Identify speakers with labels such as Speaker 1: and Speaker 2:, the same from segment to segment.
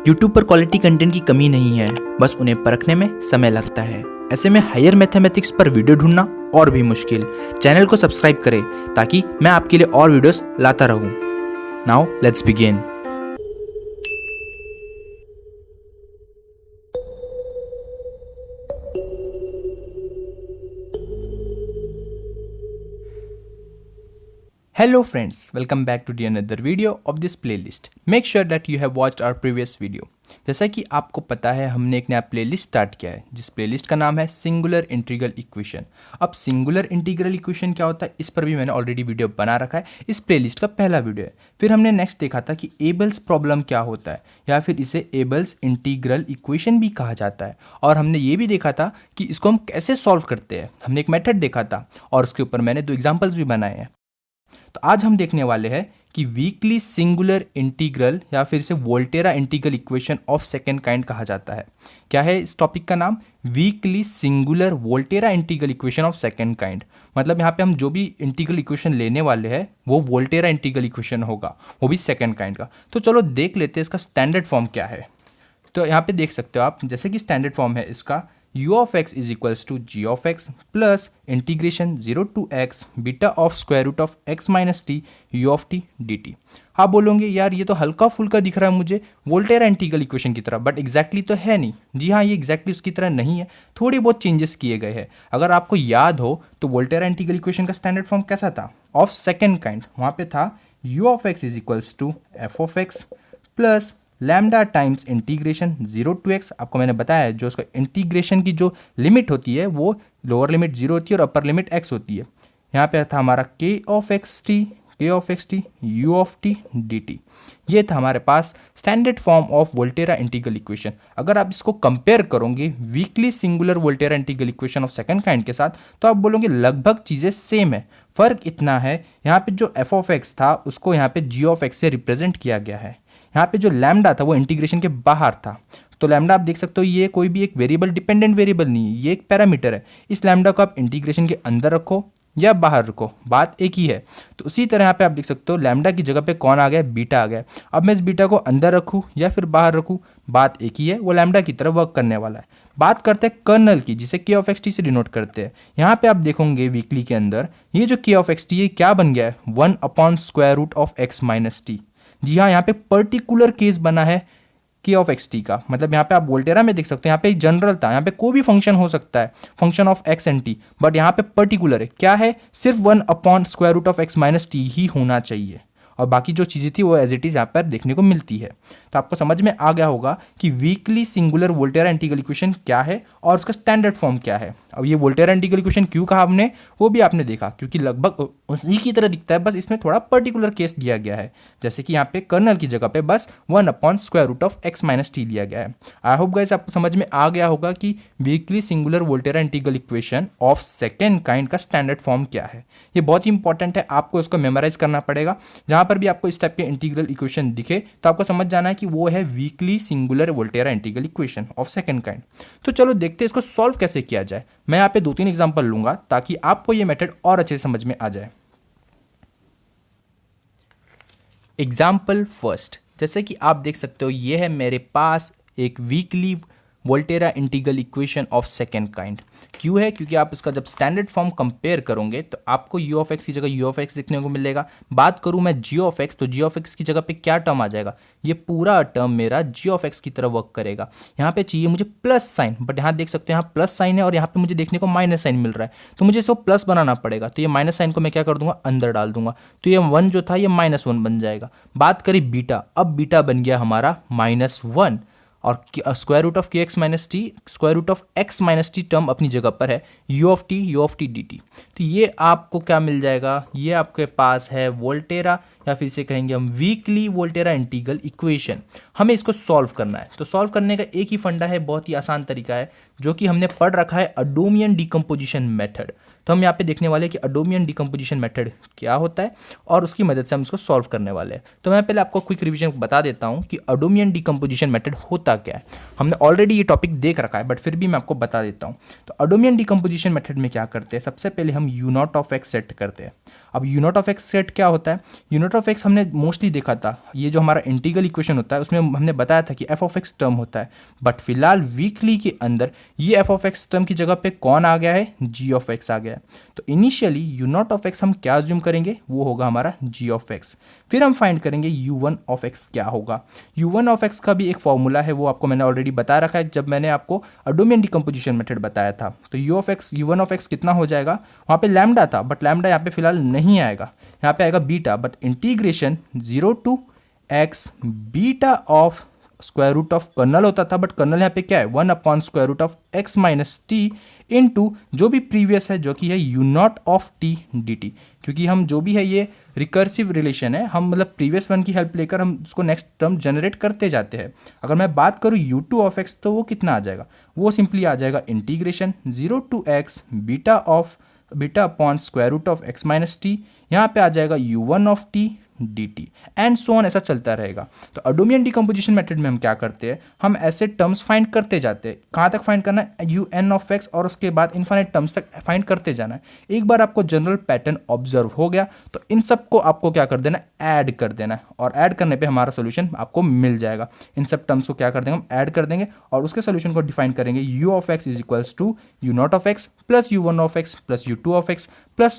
Speaker 1: YouTube पर quality content की कमी नहीं है, बस उन्हें परखने में समय लगता है। ऐसे में हायर मैथमेटिक्स पर वीडियो ढूंढना और भी मुश्किल। चैनल को सब्सक्राइब करें ताकि मैं आपके लिए और वीडियोस लाता रहूं। Now let's begin. Hello friends, welcome back to the another video of this playlist. Make sure that you have watched our previous video. जैसा कि आपको पता है, हमने एक नया प्लेलिस्ट स्टार्ट किया है जिस प्लेलिस्ट का नाम है सिंगुलर इंटीग्रल इक्वेशन। अब सिंगुलर इंटीग्रल इक्वेशन क्या होता है, इस पर भी मैंने ऑलरेडी वीडियो बना रखा है। इस प्लेलिस्ट का पहला वीडियो है। फिर हमने नेक्स्ट देखा था कि एबल्स प्रॉब्लम क्या होता है, या फिर इसे एबल्स इंटीग्रल इक्वेशन भी कहा जाता है। और हमने ये भी देखा था कि इसको हम कैसे सॉल्व करते हैं। हमने एक मेथड देखा था और उसके ऊपर मैंने 2 एग्जाम्पल्स भी बनाए हैं। तो आज हम देखने वाले हैं कि वीकली सिंगुलर इंटीग्रल या फिर इसे Volterra integral equation of second kind कहा जाता है। क्या है इस टॉपिक का नाम? Weekly singular Volterra integral equation of second kind. मतलब यहाँ पे हम जो भी इंटीग्रल इक्वेशन लेने वाले हैं वो वोल्टेरा इंटीग्रल इक्वेशन होगा, वो भी सेकंड काइंड का। तो चलो देख लेते हैं इसका स्टैंडर्ड फॉर्म क्या है। तो यहाँ पे देख सकते हो आप, जैसे कि स्टैंडर्ड फॉर्म है इसका u of x is equals to g of x plus integration 0 to x beta of square root of x minus T u of t dt। आप बोलोगे यार ये तो हल्का फुल्का दिख रहा है मुझे वोल्टेरा इंटीग्रल इक्वेशन की तरह, बट एग्जैक्टली तो है नहीं। जी हाँ, ये एग्जैक्टली उसकी तरह नहीं है, थोड़ी बहुत चेंजेस किए गए हैं। अगर आपको याद हो तो वोल्टेरा इंटीग्रल इक्वेशन का स्टैंडर्ड फॉर्म कैसा था ऑफ सेकेंड काइंड? वहाँ पे था u of x is equals to f of x plus lambda times integration 0 to x। आपको मैंने बताया जो उसका इंटीग्रेशन की जो लिमिट होती है वो लोअर लिमिट 0 होती है और अपर लिमिट x होती है। यहाँ पे था हमारा k of x t u of t dt। ये था हमारे पास standard form of Volterra integral equation. अगर आप इसको कंपेयर करोगे weakly singular Volterra integral equation of second kind के साथ तो आप बोलोगे लगभग चीज़ें सेम है। फर्क इतना है, यहाँ पे जो f ऑफ x था उसको यहाँ पे g ऑफ x से रिप्रेजेंट किया गया है। यहाँ पे जो लैम्डा था वो इंटीग्रेशन के बाहर था। तो लैम्डा आप देख सकते हो ये कोई भी एक वेरिएबल डिपेंडेंट वेरिएबल नहीं है, ये एक पैरामीटर है। इस लैम्डा को आप इंटीग्रेशन के अंदर रखो या बाहर रखो, बात एक ही है। तो उसी तरह यहाँ पे आप देख सकते हो लैम्डा की जगह पे कौन आ गया? बीटा आ गया। अब मैं इस बीटा को अंदर रखूँ या फिर बाहर रखूँ, बात एक ही है, वो लैम्डा की तरह वर्क करने वाला है। बात करते हैं कर्नल की, जिसे के ऑफ एक्स टी से डिनोट करते हैं। यहाँ पे आप देखोगे वीकली के अंदर ये जो के ऑफ एक्स टी है क्या बन गया है? 1 upon square root of x minus t. जी हाँ, यहाँ पे पर्टिकुलर केस बना है के ऑफ एक्स टी का। मतलब यहाँ पे आप वोल्टेरा में देख सकते हो, यहाँ पे जनरल था, यहाँ पे कोई भी फंक्शन हो सकता है, function of x and t, but यहाँ पे पर्टिकुलर है। क्या है? सिर्फ 1 upon square root of x minus t ही होना चाहिए और बाकी जो चीज़ें थी वो एज इट इज़ यहाँ पर देखने को मिलती है। तो आपको समझ में आ गया होगा कि weekly singular Volterra integral equation क्या है और उसका स्टैंडर्ड फॉर्म क्या है। अब ये वोल्टेरा इंटीग्रल इक्वेशन क्यों कहा हमने, वो भी आपने देखा, क्योंकि लगभग उसी की तरह दिखता है, बस इसमें थोड़ा पर्टिकुलर केस दिया गया है। जैसे कि यहाँ पे कर्नल की जगह पे बस 1 upon square root of x minus t लिया गया है। आई होप गाइस आपको समझ में आ गया होगा कि weekly singular Volterra integral equation of second kind का स्टैंडर्ड फॉर्म क्या है। ये बहुत ही इंपॉर्टेंट है, आपको इसको मेमोराइज करना पड़ेगा। जहाँ पर भी आपको इस टाइप के इंटीग्रल इक्वेशन दिखे तो आपको समझ जाना है कि वो है weekly singular Volterra integral equation of second kind. तो चलो देखते हैं इसको सॉल्व कैसे किया जाए। मैं यहाँ पे 2-3 एग्जांपल लूंगा ताकि आपको ये मेथड और अच्छे से समझ में आ जाए। एग्जाम्पल फर्स्ट, जैसे कि आप देख सकते हो ये है मेरे पास एक weekly Volterra integral equation of second kind. क्यों है? क्योंकि आप इसका जब स्टैंडर्ड फॉर्म कंपेयर करोगे तो आपको u ऑफ x की जगह u ऑफ x देखने को मिलेगा। बात करूं मैं g ऑफ x, तो g ऑफ x की जगह पे क्या टर्म आ जाएगा? ये पूरा टर्म मेरा g ऑफ x की तरह वर्क करेगा। यहाँ पे चाहिए मुझे प्लस साइन, बट यहाँ देख सकते हो यहाँ प्लस साइन है और यहाँ पे मुझे देखने को माइनस साइन मिल रहा है, तो मुझे इसको प्लस बनाना पड़ेगा। तो ये माइनस साइन को मैं क्या कर दूंगा? अंदर डाल दूंगा, तो ये 1 जो था ये -1 बन जाएगा। बात करें बीटा, अब बीटा बन गया हमारा -1 और स्क्वायर रूट ऑफ के x minus t, square root of x minus t term अपनी जगह पर है, u of t d t. तो ये आपको क्या मिल जाएगा? ये आपके पास है वोल्टेरा या फिर इसे कहेंगे हम वीकली वोल्टेरा इंटीग्रल इक्वेशन। हमें इसको सॉल्व करना है। तो सॉल्व करने का एक ही फंडा है, बहुत ही आसान तरीका है जो कि हमने पढ़ रखा है, अडोमियन डिकम्पोजिशन मेथड। तो हम यहाँ पे देखने वाले हैं कि अडोमियन डिकम्पोजिशन मेथड क्या होता है और उसकी मदद से हम इसको सॉल्व करने वाले हैं। तो मैं पहले आपको क्विक रिवीजन बता देता हूँ कि अडोमियन डिकम्पोजिशन मेथड होता क्या है। हमने ऑलरेडी ये टॉपिक देख रखा है, बट फिर भी मैं आपको बता देता हूँ। तो अडोमियन डिकम्पोजिशन मेथड में क्या करते हैं, सबसे पहले हम u0 ऑफ x सेट करते हैं। अब you not of x set क्या होता है? यू नॉट ऑफ एक्स हमने मोस्टली देखा था, ये जो हमारा इंटीग्रल इक्वेशन होता है उसमें हमने बताया था कि एफ ऑफ एक्स टर्म होता है, बट फिलहाल वीकली के अंदर ये एफ ऑफ एक्स टर्म की जगह पे कौन आ गया है? जी ऑफ एक्स आ गया है। तो initially you not of x हम क्या अज्यूम करेंगे? वो होगा हमारा जी ऑफ एक्स। फिर हम फाइंड करेंगे यू वन ऑफ एक्स क्या होगा। यू वन ऑफ एक्स का भी एक फॉर्मूला है, वो आपको मैंने ऑलरेडी बता रखा है जब मैंने आपको अडोमियन डिकम्पोजिशन मेथड बताया था। तो you of x, you one of x कितना हो जाएगा? वहाँ पे लैम्डा था, बट लैम्डा यहाँ पे फिलहाल नहीं आएगा, यहाँ पे आएगा beta, but integration 0 to x beta of square root of kernel होता था, बट कर्नल यहाँ पे क्या है? 1 upon square root of x minus t into जो भी प्रीवियस है जो कि है u not of t d t, क्योंकि हम जो भी है ये रिकर्सिव रिलेशन है, हम मतलब प्रीवियस वन की हेल्प लेकर हम उसको नेक्स्ट टर्म जनरेट करते जाते हैं। अगर मैं बात करूँ यू टू ऑफ एक्स तो वो कितना आ जाएगा? वो सिंपली आ जाएगा integration 0 to x beta upon square root of x minus t, यहाँ पे आ जाएगा u one of t d t and so on, ऐसा चलता रहेगा। तो अडोमियन डिकम्पोजिशन मेथड में हम क्या करते हैं? हम ऐसे टर्म्स फाइंड करते जाते हैं। कहाँ तक फाइंड करना है? यू एन ऑफ एक्स, और उसके बाद इनफाइनाइट टर्म्स तक फाइंड करते जाना है। एक बार आपको जनरल पैटर्न ऑब्जर्व हो गया तो इन सबको आपको क्या कर देना है? ऐड कर देना है, और ऐड करने पर हमारा सोल्यूशन आपको मिल जाएगा। इन सब टर्म्स को क्या कर देंगे? हम ऐड कर देंगे और उसके सोल्यूशन को डिफाइन करेंगे u of x is equals to u not of x plus u one of x plus u two of x plus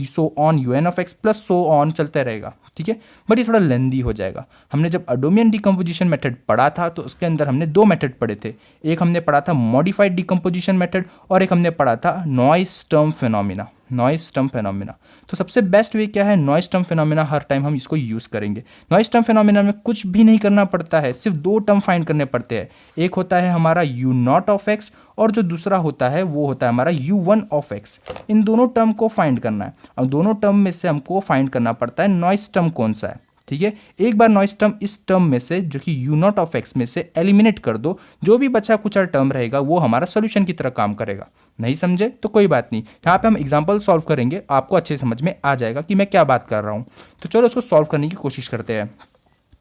Speaker 1: so on u n of x plus so on, चलते रहेगा। ठीक है, but ये थोड़ा लेंदी हो जाएगा। हमने जब अडोमियन डिकम्पोजिशन मेथड पढ़ा था तो उसके अंदर हमने दो मेथड पढ़े थे, एक हमने पढ़ा था मॉडिफाइड डिकम्पोजिशन मेथड और एक हमने पढ़ा था noise term phenomena. Noise term phenomena, तो सबसे बेस्ट वे क्या है? नॉइस टर्म फिनोमिना, हर टाइम हम इसको यूज़ करेंगे। नॉइस टर्म फिनोमिना में कुछ भी नहीं करना पड़ता है, सिर्फ दो टर्म फाइंड करने पड़ते हैं। एक होता है हमारा यू नॉट ऑफ एक्स और जो दूसरा होता है वो होता है हमारा यू वन ऑफ एक्स। इन दोनों टर्म को फाइंड करना है और दोनों टर्म में से हमको फाइंड करना पड़ता है नॉइस टर्म कौन सा है। ठीक है, एक बार नॉइस टर्म इस टर्म में से जो कि यू नॉट ऑफ एक्स में से एलिमिनेट कर दो, जो भी बचा कुचा टर्म रहेगा वो हमारा सोल्यूशन की तरह काम करेगा। नहीं समझे तो कोई बात नहीं, यहाँ पे हम एग्जांपल सॉल्व करेंगे, आपको अच्छे समझ में आ जाएगा कि मैं क्या बात कर रहा हूँ। तो चलो उसको सॉल्व करने की कोशिश करते हैं।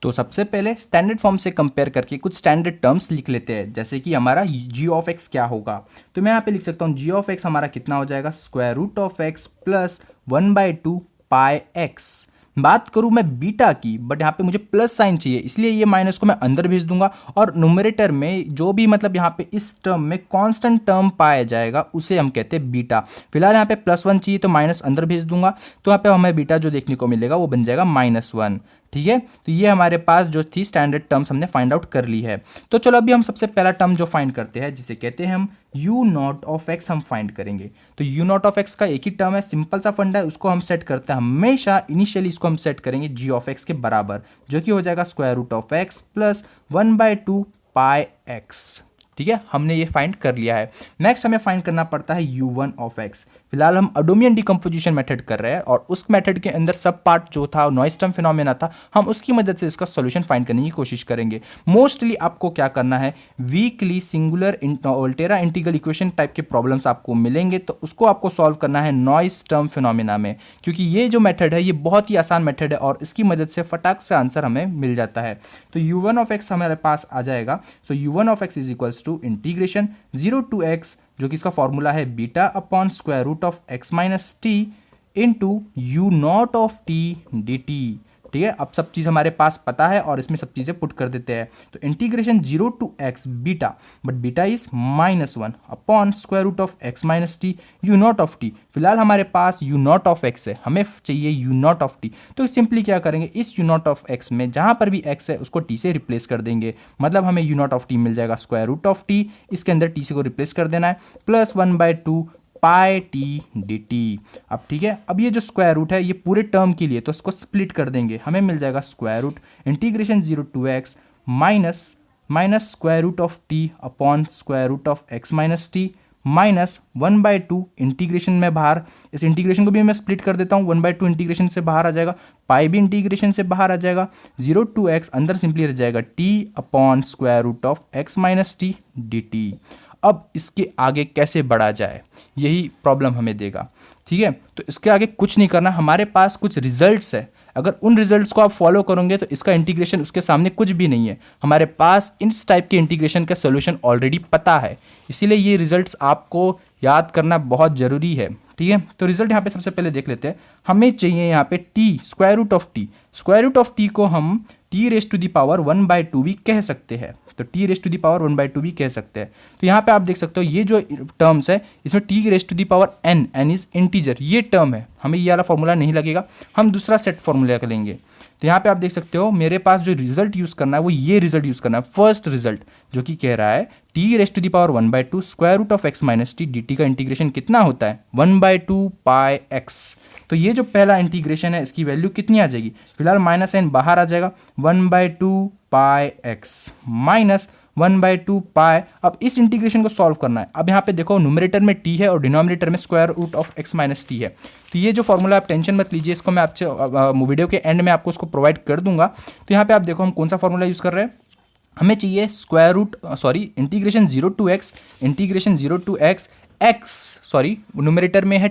Speaker 1: तो सबसे पहले स्टैंडर्ड फॉर्म से कंपेयर करके कुछ स्टैंडर्ड टर्म्स लिख लेते हैं, जैसे कि हमारा जी ऑफ एक्स क्या होगा। तो मैं यहाँ पे लिख सकता हूँ जी ऑफ एक्स हमारा कितना हो जाएगा? Square root of x plus 1/2 pi x. बात करूं मैं बीटा की, बट यहाँ पे मुझे प्लस साइन चाहिए, इसलिए ये माइनस को मैं अंदर भेज दूंगा और न्यूमरेटर में जो भी मतलब यहाँ पे इस टर्म में कांस्टेंट टर्म पाया जाएगा उसे हम कहते हैं बीटा। फिलहाल यहाँ पे +1 चाहिए तो माइनस अंदर भेज दूंगा, तो यहाँ पे हमें बीटा जो देखने को मिलेगा वो बन जाएगा -1। ठीक है, तो ये हमारे पास जो थी स्टैंडर्ड टर्म्स हमने फाइंड आउट कर ली है। तो चलो अभी हम सबसे पहला टर्म जो फाइंड करते हैं जिसे कहते हैं हम यू नॉट ऑफ एक्स, हम फाइंड करेंगे। तो यू नॉट ऑफ एक्स का एक ही टर्म है, सिंपल सा फंडा है, उसको हम सेट करते हैं हमेशा। इनिशियली इसको हम सेट करेंगे जी ऑफ एक्स के बराबर, जो कि हो जाएगा square root of x plus 1/2 pi x. ठीक है, हमने ये फाइंड कर लिया है। नेक्स्ट हमें फाइंड करना पड़ता है यू वन ऑफ एक्स। फिलहाल हम अडोमियन डिकम्पोजिशन मेथड कर रहे हैं और उस मेथड के अंदर सब पार्ट जो था नॉइस टर्म फिनोमेना था, हम उसकी मदद से इसका सॉल्यूशन फाइंड करने की कोशिश करेंगे। मोस्टली आपको क्या करना है, weekly singular Volterra integral equation type के प्रॉब्लम्स आपको मिलेंगे, तो उसको आपको सॉल्व करना है नॉइस टर्म फिनोमेना में, क्योंकि ये जो मेथड है ये बहुत ही आसान मेथड है और इसकी मदद से फटाक से आंसर हमें मिल जाता है। तो यू वन ऑफ एक्स हमारे पास आ जाएगा। So u one of x is equals to integration 0 to x, जो कि इसका फॉर्मूला है beta upon square root of x minus t into u not of t d t. ठीक है, अब सब चीज़ हमारे पास पता है और इसमें सब चीज़ें पुट कर देते हैं। तो integration 0 to x beta, but beta is -1 upon square root of x minus t u not of t. फिलहाल हमारे पास यू नॉट ऑफ एक्स है, हमें चाहिए यू नॉट ऑफ टी। तो सिंपली क्या करेंगे, इस यू नॉट ऑफ एक्स में जहाँ पर भी एक्स है उसको टी से रिप्लेस कर देंगे, मतलब हमें यू नॉट ऑफ टी मिल जाएगा स्क्वायर रूट ऑफ टी, इसके अंदर टी से को रिप्लेस कर देना है, plus 1/2 pi T d t. अब ठीक है, अब ये जो स्क्वायर रूट है ये पूरे टर्म के लिए, तो इसको स्प्लिट कर देंगे, हमें मिल जाएगा square root integration 0 to x minus square root of t upon square root of x minus t minus 1/2 integration में बाहर, इस इंटीग्रेशन को भी मैं स्प्लिट कर देता हूँ, 1/2 इंटीग्रेशन से बाहर आ जाएगा, पाई भी इंटीग्रेशन से बाहर आ जाएगा, 0 टू एक्स अंदर सिंपली रह जाएगा t upon square root of x minus t d t. अब इसके आगे कैसे बढ़ा जाए यही प्रॉब्लम हमें देगा। ठीक है, तो इसके आगे कुछ नहीं करना, हमारे पास कुछ रिजल्ट्स है, अगर उन रिजल्ट्स को आप फॉलो करोगे तो इसका इंटीग्रेशन उसके सामने कुछ भी नहीं है। हमारे पास इस टाइप के इंटीग्रेशन का सोल्यूशन ऑलरेडी पता है, इसीलिए ये रिजल्ट्स आपको याद करना बहुत ज़रूरी है, ठीक है। तो रिजल्ट यहाँ पे सबसे पहले देख लेते हैं। हमें चाहिए यहाँ पे t, square root of t. Square root of t को हम t raise to the power 1/2 भी कह सकते हैं, तो t raise to the power 1/2 भी कह सकते हैं। तो यहाँ पे आप देख सकते हो ये जो टर्म्स है इसमें t raise to the power n, n is integer, ये टर्म है, हमें ये वाला फॉर्मूला नहीं लगेगा, हम दूसरा सेट फॉर्मूला का लेंगे। तो यहाँ पे आप देख सकते हो मेरे पास जो रिजल्ट यूज़ करना है वो ये रिजल्ट यूज़ करना है, फर्स्ट रिजल्ट जो कि कह रहा है t raise to the power 1/2 square root of x minus t d t का इंटीग्रेशन कितना होता है 1/2 पाई एक्स। तो ये जो पहला इंटीग्रेशन है इसकी वैल्यू कितनी आ जाएगी, फिलहाल माइनस एन बाहर आ जाएगा, 1/2 पाई एक्स माइनस 1/2 पाई। अब इस इंटीग्रेशन को सॉल्व करना है। अब यहाँ पे देखो न्यूमरेटर में टी है और डिनोमिनेटर में square root of x minus t है। तो ये जो फॉर्मूला आप टेंशन मत लीजिए, इसको मैं आपसे वीडियो के एंड में आपको उसको प्रोवाइड कर दूंगा। तो यहाँ पे आप देखो हम कौन सा फॉर्मूला यूज़ कर रहे हैं, हमें चाहिए square root integration 0 to x numerator में है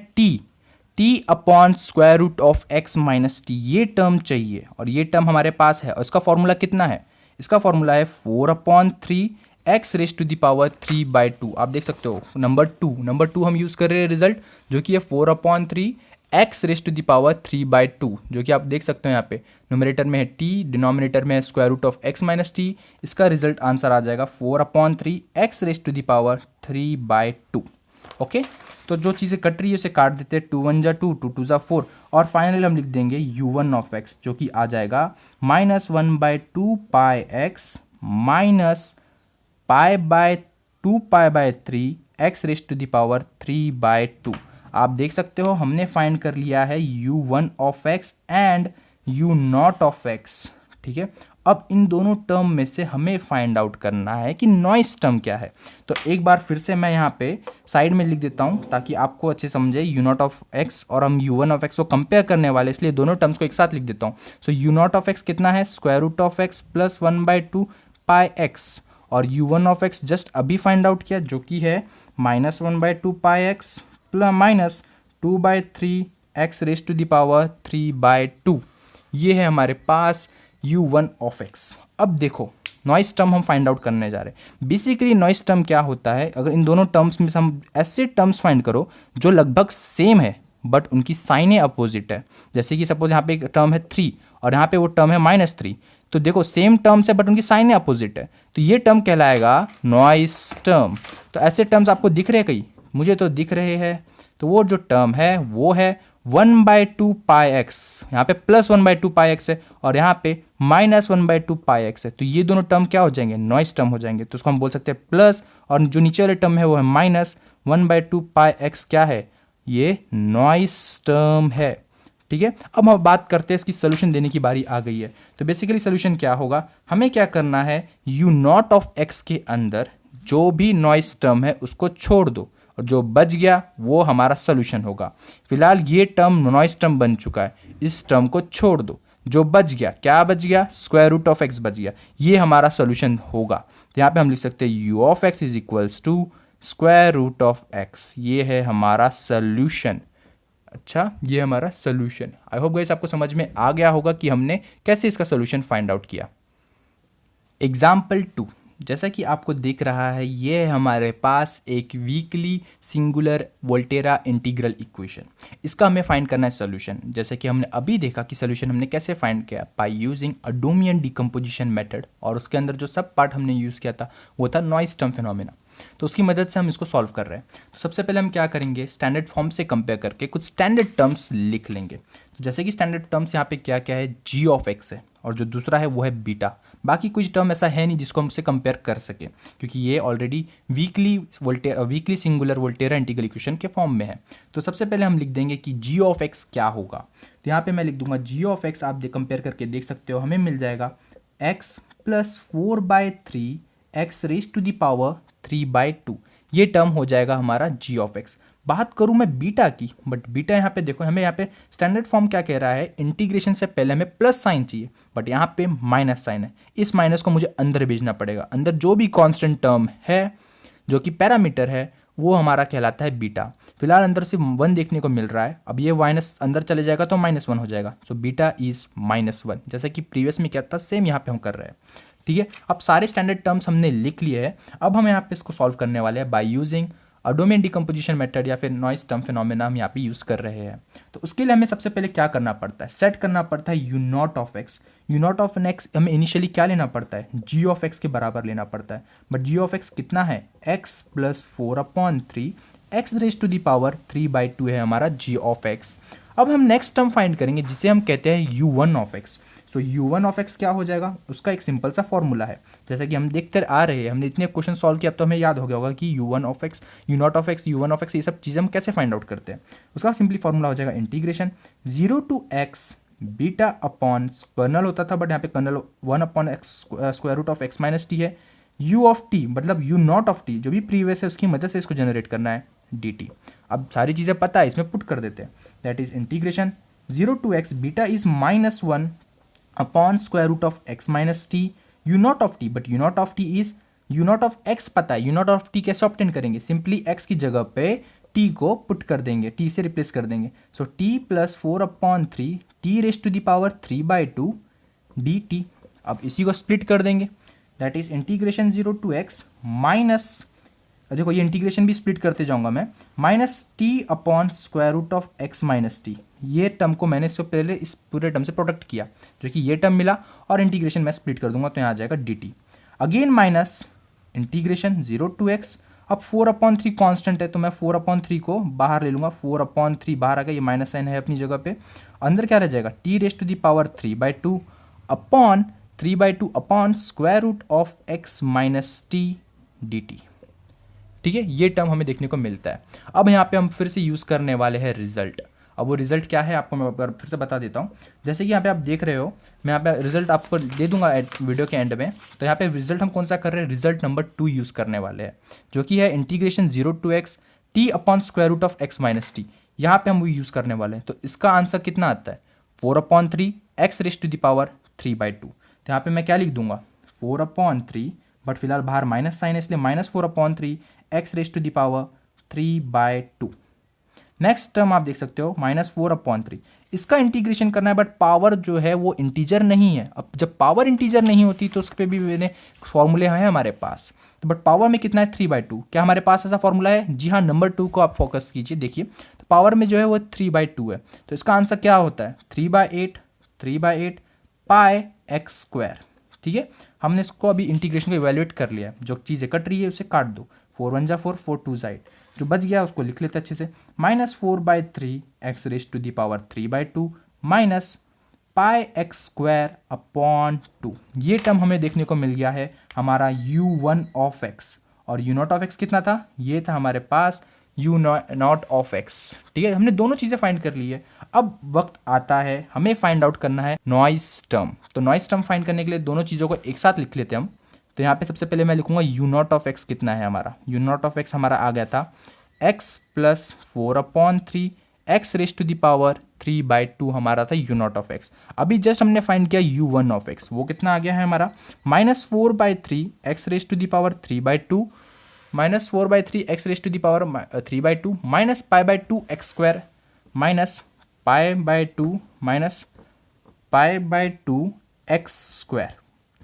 Speaker 1: t upon square root of x minus t, ये टर्म चाहिए और ये टर्म हमारे पास है। और इसका फॉर्मूला कितना है, इसका फॉर्मूला है 4/3 x raise to the power 3/2। आप देख सकते हो नंबर टू हम यूज़ कर रहे हैं रिजल्ट जो कि है 4/3 x raise to the power 3/2, जो कि आप देख सकते हो यहाँ पे न्यूमरेटर में है टी, डिनोमिनेटर में है square root of x minus t. इसका रिजल्ट आंसर आ जाएगा 4/3 x raise to the power 3/2। Okay, तो जो चीज़ें कट रही है उसे काट देते हैं, 2 1 जा 2, 2 2 जा 4 और फाइनली हम लिख देंगे u1 ऑफ x जो कि आ जाएगा -1/2 pi x minus pi/2 pi/3 x raise to the power 3/2। आप देख सकते हो हमने फाइंड कर लिया है u1 of x and u0 of x, ठीक है। अब इन दोनों टर्म में से हमें फाइंड आउट करना है कि नॉइस टर्म क्या है। तो एक बार फिर से मैं यहाँ पे साइड में लिख देता हूँ ताकि आपको अच्छे समझे, u0 ऑफ x और हम u1 ऑफ x को कंपेयर करने वाले, इसलिए दोनों टर्म्स को एक साथ लिख देता हूँ। सो u0 ऑफ x कितना है, square root of x plus 1/2 pi x, और u1 ऑफ x जस्ट अभी फाइंड आउट किया जो कि है -1/2 pi x plus minus 2/3 x raise to the power 3/2। ये है हमारे पास u1 ऑफ x। अब देखो नॉइस टर्म हम फाइंड आउट करने जा रहे हैं। बेसिकली नॉइस टर्म क्या होता है, अगर इन दोनों टर्म्स में से हम ऐसे टर्म्स फाइंड करो जो लगभग सेम है बट उनकी साइनें अपोजिट है। जैसे कि सपोज यहाँ पे एक टर्म है 3 और यहाँ पे वो टर्म है -3, तो देखो सेम टर्म्स है बट उनकी साइनें अपोजिट है, तो ये टर्म कहलाएगा नॉइस टर्म। तो ऐसे टर्म्स आपको दिख रहे हैं कहीं, मुझे तो दिख रहे हैं। तो वो जो टर्म है वो है 1/2 पाई एक्स, यहाँ पे प्लस 1/2 पाई एक्स है और यहाँ पे -1/2 पाई एक्स है। तो ये दोनों टर्म क्या हो जाएंगे, नॉइस टर्म हो जाएंगे। तो उसको हम बोल सकते हैं प्लस, और जो नीचे वाले टर्म है वो है -1/2 पाई एक्स, क्या है, ये नॉइस टर्म है, ठीक है। अब हम बात करते हैं इसकी सोल्यूशन देने की बारी आ गई है। तो बेसिकली सोल्यूशन क्या होगा, हमें क्या करना है, u0 ऑफ x के अंदर जो भी नॉइस टर्म है उसको छोड़ दो और जो बच गया वो हमारा सोल्यूशन होगा। फिलहाल ये टर्म नॉइस टर्म बन चुका है, इस टर्म को छोड़ दो, जो बच गया, क्या बच गया, स्क्वायर रूट ऑफ एक्स बच गया, ये हमारा सोल्यूशन होगा। तो यहाँ पे हम लिख सकते हैं u of x is equals to square root of x, ये है हमारा सोल्यूशन। अच्छा, ये हमारा सोल्यूशन। आई होप गाइस आपको समझ में आ गया होगा कि हमने कैसे इसका सोल्यूशन फाइंड आउट किया। एग्जाम्पल 2, जैसा कि आपको दिख रहा है ये है हमारे पास एक weekly singular Volterra integral equation. इसका हमें फाइंड करना है सोल्यूशन। जैसे कि हमने अभी देखा कि सोल्यूशन हमने कैसे फाइंड किया, बाय यूजिंग अडोमियन डिकम्पोजिशन मेथड, और उसके अंदर जो सब पार्ट हमने यूज़ किया था वो था नॉइस टर्म फिनोमेना। तो उसकी मदद से हम इसको सॉल्व कर रहे हैं। तो सबसे पहले हम क्या करेंगे, स्टैंडर्ड फॉर्म से कंपेयर करके कुछ स्टैंडर्ड टर्म्स लिख लेंगे। तो जैसे कि स्टैंडर्ड टर्म्स यहाँ पे क्या क्या है, g ऑफ x है और जो दूसरा है वो है बीटा। बाकी कुछ टर्म ऐसा है नहीं जिसको हम उससे कंपेयर कर सके, क्योंकि ये already weekly singular Volterra integral equation के फॉर्म में है। तो सबसे पहले हम लिख देंगे कि g ऑफ x क्या होगा। तो यहाँ पे मैं लिख दूंगा g ऑफ x, आप कंपेयर करके देख सकते हो, हमें मिल जाएगा x plus 4/3 x raise to the power 3/2, ये टर्म हो जाएगा हमारा g ऑफ x। बात करूं मैं बीटा की, बट बीटा यहाँ पे देखो, हमें यहाँ पे स्टैंडर्ड फॉर्म क्या कह रहा है, इंटीग्रेशन से पहले हमें प्लस साइन चाहिए, बट यहाँ पे माइनस साइन है। इस माइनस को मुझे अंदर भेजना पड़ेगा। अंदर जो भी कांस्टेंट टर्म है जो कि पैरामीटर है वो हमारा कहलाता है बीटा। फिलहाल अंदर सिर्फ 1 देखने को मिल रहा है, अब ये माइनस अंदर चले जाएगा तो -1 हो जाएगा। सो बीटा इज -1, जैसा कि प्रीवियस में क्या था सेम यहाँ पे हम कर रहे हैं, ठीक है। अब सारे स्टैंडर्ड टर्म्स हमने लिख लिए हैं। अब हम यहाँ पे इसको सॉल्व करने वाले हैं by using domain decomposition method या फिर नॉइस टर्म फिनोमेना हम यहाँ पे यूज़ कर रहे हैं। तो उसके लिए हमें सबसे पहले क्या करना पड़ता है, सेट करना पड़ता है u not of x. U not of n x हमें इनिशियली क्या लेना पड़ता है, जी ऑफ एक्स के बराबर लेना पड़ता है। बट जी ऑफ एक्स कितना है, x plus 4/3 x raise to the power 3/2 है हमारा जी ऑफ एक्स। अब हम नेक्स्ट टर्म फाइंड करेंगे जिसे हम कहते हैं u1 of x. So u1 of x क्या हो जाएगा, उसका एक सिंपल सा फॉर्मूला है, जैसा कि हम देखते आ रहे हैं, हमने इतने क्वेश्चन सॉल्व किया, अब तो हमें याद हो गया होगा कि u1 of x, u not of x, u1 of x, ये सब चीज़ें हम कैसे फाइंड आउट करते हैं। उसका सिंपली फॉर्मूला हो जाएगा integration 0 to x beta upon kernel होता था, बट यहाँ पे kernel 1/x square root of x minus t है, u ऑफ टी मतलब u नॉट ऑफ टी जो भी प्रीवियस है उसकी मदद से इसको जनरेट करना है dt। अब सारी चीज़ें पता है, इसमें पुट कर देते हैं, that is integration 0 to x beta is -1 upon square root of x minus t, u not of t, but u not of t is u not of x पता है, यू नॉट ऑफ टी कैसे obtain करेंगे, simply x की जगह पे t को put कर देंगे, t से रिप्लेस कर देंगे। So t plus 4/3 t raise to the power 3/2 dt। अब इसी को स्प्लिट कर देंगे, that is integration 0 to x minus, देखो ये इंटीग्रेशन भी स्प्लिट करते जाऊंगा मैं, minus t upon square root of x minus t. ये टर्म को मैंने इससे पहले इस पूरे टर्म से प्रोडक्ट किया, जो कि ये टर्म मिला, और इंटीग्रेशन मैं स्प्लिट कर दूंगा तो यहाँ आ जाएगा dt। Again minus integration 0 to x, अब 4/3 कांस्टेंट है तो मैं 4/3 को बाहर ले लूंगा, 4/3 बाहर आ गया, ये माइनस साइन है अपनी जगह पे, अंदर क्या रह जाएगा t raise to the power 3/2 upon 3/2 upon square root of x minus t dt। ठीक है, ये टर्म हमें देखने को मिलता है। अब यहाँ पे हम फिर से यूज़ करने वाले हैं रिजल्ट। अब वो रिजल्ट क्या है आपको मैं फिर से बता देता हूँ। जैसे कि यहाँ पे आप देख रहे हो, मैं यहाँ पे रिजल्ट आपको दे दूंगा वीडियो के एंड में। तो यहाँ पे रिजल्ट हम कौन सा कर रहे हैं, रिजल्ट नंबर 2 यूज़ करने वाले हैं, जो कि है integration 0 to x t upon square root of x minus t. यहाँ पे हम वो यूज़ करने वाले हैं। तो इसका आंसर कितना आता है, 4/3 x raise to the power 3/2। तो यहाँ पे मैं क्या लिख दूंगा, 4/3, बट फिलहाल बाहर माइनस साइन है इसलिए -4/3 x raise to the power 3/2। Next term आप देख सकते हो -4/3, इसका इंटीग्रेशन करना है, बट पावर जो है वो इंटीजर नहीं है। अब जब पावर इंटीजर नहीं होती तो उस पर भी मैंने फॉर्मूले हैं हमारे पास, तो बट पावर में कितना है 3/2। क्या हमारे पास ऐसा फॉर्मूला है, जी हाँ, नंबर 2 को आप फोकस कीजिए, देखिए तो पावर में जो है वो 3/2 है। तो इसका आंसर क्या होता है, 3/8 पाई एक्स स्क्वायर। ठीक है, हमने इसको अभी इंटीग्रेशन को इवेल्युएट कर लिया है, जो चीज़ें कट रही है उसे काट दो, 4 1 जा 4, 4 2 साइड, जो बच गया उसको लिख लेते अच्छे से, -4/3 x raise to the power 3/2 minus pi x square upon 2। ये टर्म हमें देखने को मिल गया है हमारा u1 ऑफ एक्स, और u नॉट ऑफ एक्स कितना था, ये था हमारे पास u नॉट ऑफ एक्स। ठीक है, हमने दोनों चीज़ें फाइंड कर ली है। अब वक्त आता है हमें फाइंड आउट करना है नॉइस टर्म। तो नॉइस टर्म फाइंड करने के लिए दोनों चीज़ों को एक साथ लिख लेते हैं हम। तो यहाँ पे सबसे पहले मैं लिखूंगा u नॉट ऑफ एक्स कितना है हमारा, u नॉट ऑफ एक्स हमारा आ गया था x plus 4/3 x raise to the power 3/2 हमारा था u नॉट ऑफ एक्स। अभी जस्ट हमने फाइंड किया u1 ऑफ एक्स, वो कितना आ गया है हमारा -4/3 x raise to the power 3/2 -4/3 x raise to the power 3/2 minus pi x square minus pi minus pi x square.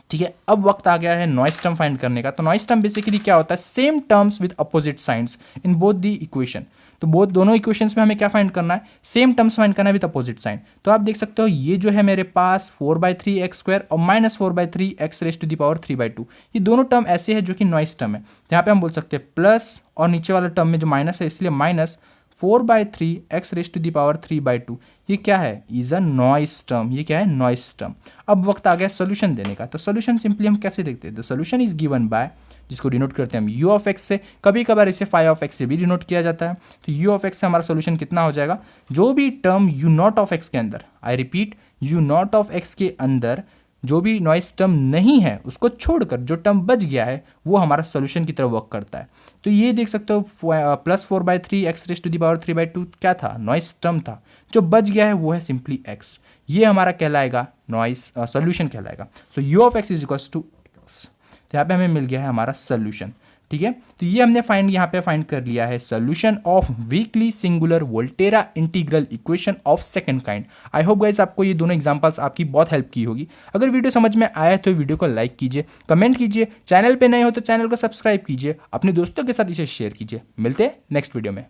Speaker 1: ठीक है, अब वक्त आ गया है नॉइस टर्म फाइंड करने का। तो नॉइस टर्म बेसिकली क्या होता है, same terms with opposite signs in both the equation. तो दोनों इक्वेशंस में हमें क्या फाइंड करना है, सेम टर्म्स फाइंड करना है विद अपोजिट साइन। तो आप देख सकते हो ये जो है मेरे पास 4/3 एक्स स्क्वायर और -4/3 x raise to the power 3/2, ये दोनों टर्म ऐसे है जो कि नॉइस टर्म है। यहाँ पे हम बोल सकते हैं प्लस, और नीचे वाला टर्म में जो माइनस है इसलिए -4/3 x raise to the power 3/2, ये क्या है, इज अ नॉइस टर्म। ये क्या है, नॉइस टर्म। अब वक्त आ गया सोल्यूशन देने का। तो सोल्यूशन सिंपली हम कैसे देखते हैं, the solution is given by, जिसको डिनोट करते हैं हम u ऑफ एक्स से, कभी कभार इसे फाई ऑफ एक्स से भी डिनोट किया जाता है। तो u ऑफ एक्स से हमारा सोल्यूशन कितना हो जाएगा, जो भी term u not of x के अंदर, I repeat u not of x के अंदर जो भी नॉइस टर्म नहीं है उसको छोड़कर जो टर्म बच गया है वो हमारा सोल्यूशन की तरह वर्क करता है। तो ये देख सकते हो +4/3 x raise to the power 3/2 क्या था, नॉइस टर्म था। जो बच गया है वो है सिंपली x, ये हमारा कहलाएगा नॉइस सोल्यूशन कहलाएगा। So u of x is equals to x। तो यहाँ पे हमें मिल गया है हमारा सोल्यूशन। ठीक है, तो ये हमने यहाँ पे फाइंड कर लिया है solution of weekly singular Volterra integral equation of second kind. I hope guys आपको ये दोनों एग्जांपल्स आपकी बहुत हेल्प की होगी। अगर वीडियो समझ में आया तो वीडियो को लाइक कीजिए, कमेंट कीजिए, चैनल पे नए हो तो चैनल को सब्सक्राइब कीजिए, अपने दोस्तों के साथ इसे शेयर कीजिए। मिलते हैं नेक्स्ट वीडियो में।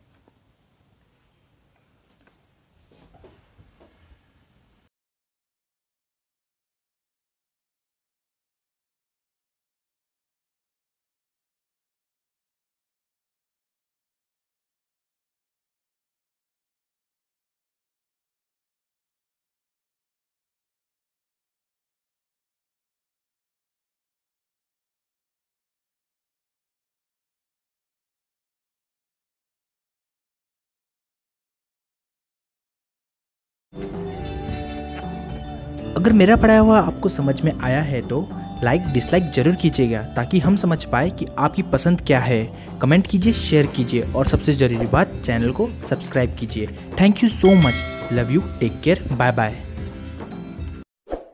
Speaker 1: अगर मेरा पढ़ाया हुआ आपको समझ में आया है तो लाइक डिसलाइक जरूर कीजिएगा, ताकि हम समझ पाए कि आपकी पसंद क्या है। कमेंट कीजिए, शेयर कीजिए और सबसे ज़रूरी बात, चैनल को सब्सक्राइब कीजिए। Thank you so much, love you, take care, bye bye.